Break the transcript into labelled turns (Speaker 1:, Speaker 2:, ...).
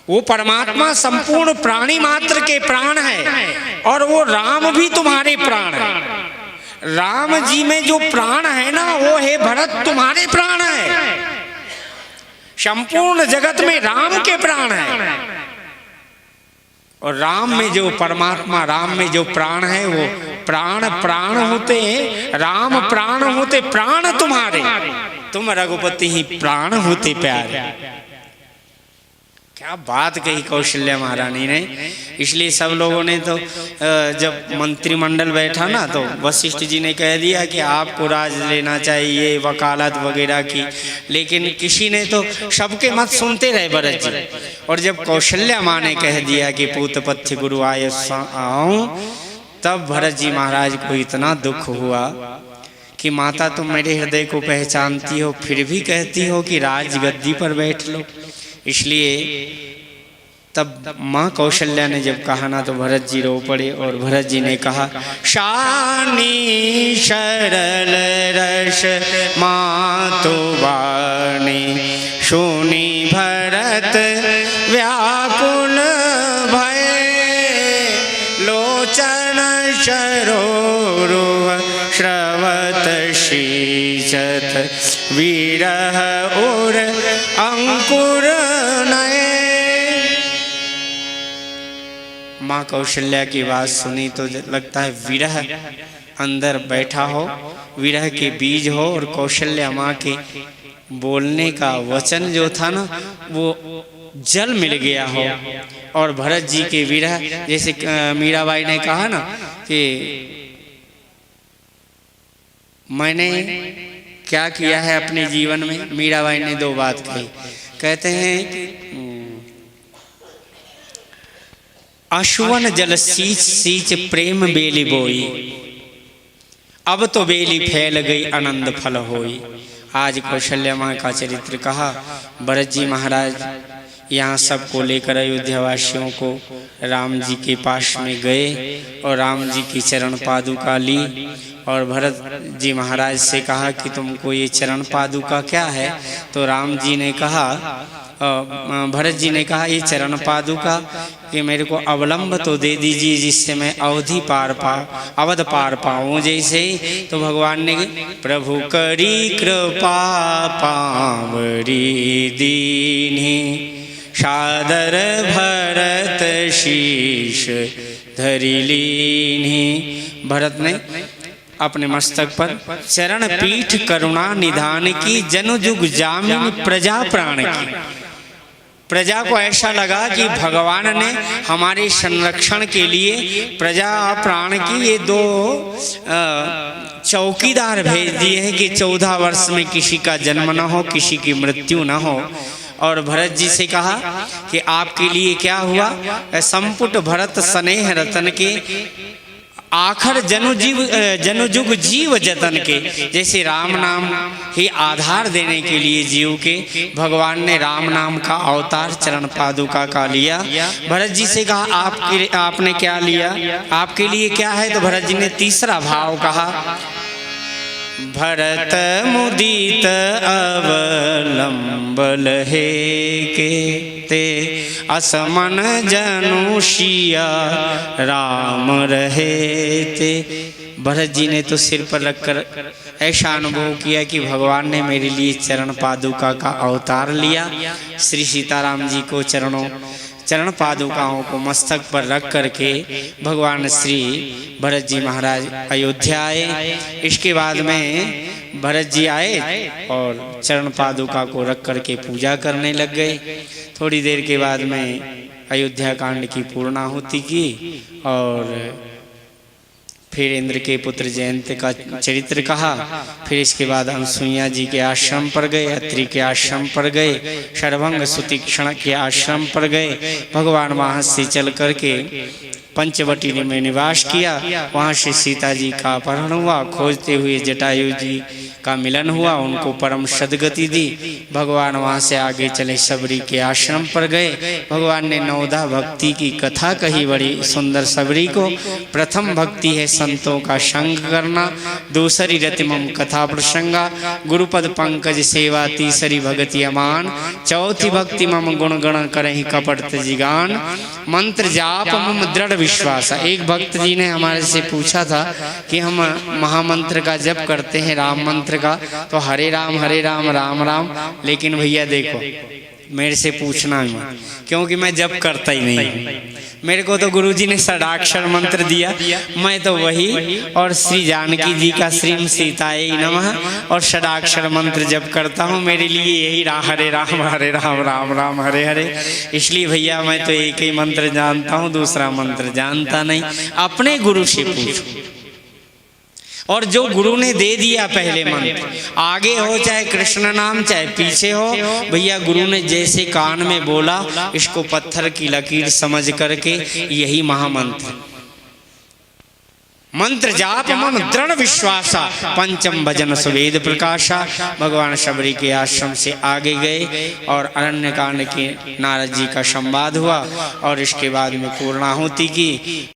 Speaker 1: वो परमात्मा संपूर्ण प्राणी मात्र के प्राण है और वो राम भी तुम्हारे प्राण है। राम जी में जो प्राण है ना, वो है भरत तुम्हारे प्राण है। संपूर्ण जगत में राम के प्राण है और राम में जो परमात्मा, राम में जो प्राण है वो प्राण प्राण होते हैं। राम प्राण होते, प्राण तुम्हारे, तुम रघुपति ही प्राण होते प्यारे। क्या बात कही कौशल्या महारानी ने। इसलिए सब लोगों ने तो जब मंत्रिमंडल बैठा ना, तो वशिष्ठ जी ने कह दिया कि आपको राज लेना चाहिए, वकालत वगैरह की। लेकिन किसी ने तो सबके मत सुनते रहे भरत जी। और जब कौशल्या माँ ने कह दिया कि पूत पथ्य गुरु आय आऊं, तब भरत जी महाराज को इतना दुख हुआ कि माता तुम मेरे हृदय को पहचानती हो, फिर भी कहती हो कि राज गद्दी पर बैठ लो। इसलिए तब माँ कौशल्या ने जब कहा ना, तो भरत जी रो पड़े और भरत जी ने कहा, शानी सरल रस मातु वाणी, सुनी भरत व्याकुल भय, लोचन सरोरुह श्रवत शीचत, विरह उर अंकुर नए। माँ कौशल्या की बात सुनी तो लगता है विरह अंदर बैठा हो, विरह के बीज हो, और कौशल्या माँ के बोलने का वचन जो था ना, वो जल मिल गया हो। और भरत जी के विरह, जैसे मीराबाई ने कहा ना कि मैंने क्या किया है अपने जीवन में, मीराबाई ने दो बात कही। कहते हैं कि अश्वन जल सींच सींच प्रेम बेली बोई, अब तो बेली फैल गई आनंद फल होई। आज कौशल्या माँ का चरित्र कहा। भरत जी महाराज यहाँ सबको लेकर अयोध्या वासियों को राम जी के पास में गए और राम जी की चरण पादुका ली और भरत जी महाराज से कहा कि तुमको ये चरण पादुका क्या है। तो राम जी ने कहा, भरत जी ने कहा, ये चरण पादुका कि मेरे को अवलंब तो दे दीजिए जिससे मैं अवधि पार पाऊँ, अवध पार पाऊँ जैसे। तो भगवान ने, प्रभु करी कृपा पावरी दीन्ही, सादर भरत शीश धरि लीन्ही। भरत ने अपने मस्तक पर चरण पीठ करुणा निधान की, जनु जुग जामिन प्रजा प्राण की। प्रजा को ऐसा लगा कि भगवान ने हमारे संरक्षण के लिए प्रजा प्राण की ये दो चौकीदार भेज दिए हैं कि 14 वर्ष में किसी का जन्म न हो, किसी की मृत्यु न हो। और भरत जी से कहा कि आपके लिए क्या हुआ, संपुट भरत स्नेह रतन के, आखर जनुजुग जीव जतन के। जैसे राम नाम ही आधार देने के लिए जीव के भगवान ने राम नाम का अवतार चरण पादुका का लिया। भरत जी से कहा आपने क्या लिया, आपके लिए क्या है। तो भरत जी ने तीसरा भाव कहा, भरत मुदित अवलंबल है के ते, असमन जनुषिया राम रहे ते। भरत जी ने तो सिर पर रखकर ऐसा अनुभव किया कि भगवान ने मेरे लिए चरण पादुका का अवतार लिया। श्री सीताराम जी को चरण पादुकाओं को मस्तक पर रख करके भगवान श्री भरत जी महाराज अयोध्या आए। इसके बाद में भरत जी आए और चरण पादुका को रख करके पूजा करने लग गए। थोड़ी देर के बाद में अयोध्या कांड की पूर्णाहुति की और फिर इंद्र के पुत्र जयंत का चरित्र कहा। फिर इसके बाद अनसुईया जी के आश्रम पर गए, अत्रि के आश्रम पर गए, शरभंग सुतीक्षण के आश्रम पर गए। भगवान वहाँ से चल करके पंचवटी में निवास किया। वहाँ से सीता जी का अपहरण हुआ। खोजते हुए जटायु जी का मिलन हुआ, उनको परम सदगति दी। भगवान वहाँ से आगे चले सबरी के आश्रम पर गए। भगवान ने नवधा भक्ति की कथा कही बड़ी सुंदर सबरी को। प्रथम भक्ति है संतों का संग करना, दूसरी रतिमम कथा प्रसंगा, गुरुपद पंकज सेवा, तीसरी भगति अमान, चौथी भक्ति मम गुण गण करहि कपट तजिगान, मंत्र जाप मम दृढ़ विश्वास। एक भक्त जी ने हमारे से पूछा था कि हम महामंत्र का जप करते हैं, राम मंत्र का, तो हरे राम राम राम, लेकिन भैया देखो मेरे से पूछना ही मत, क्योंकि मैं जप करता ही नहीं। मेरे को तो गुरुजी ने षडाक्षर मंत्र दिया, मैं तो वही और श्री जानकी जी का श्रीम सीताय नमः और षडाक्षर मंत्र जप करता हूँ। मेरे लिए यही हरे राम राम राम हरे हरे। इसलिए भैया मैं तो एक ही मंत्र जानता हूँ, दूसरा मंत्र जानता नहीं। अपने गुरु से पूछो, और जो गुरु ने दे दिया पहले मंत्र, आगे हो चाहे कृष्ण नाम चाहे पीछे हो, भैया गुरु ने जैसे कान में बोला इसको पत्थर की लकीर समझ करके यही महामंत्र। मंत्र जाप मम दृढ़ विश्वासा, पंचम भजन सुवेद प्रकाशा। भगवान शबरी के आश्रम से आगे गए और अरण्य कांड के नारद जी का संवाद हुआ और इसके बाद में पूर्णाहुति की।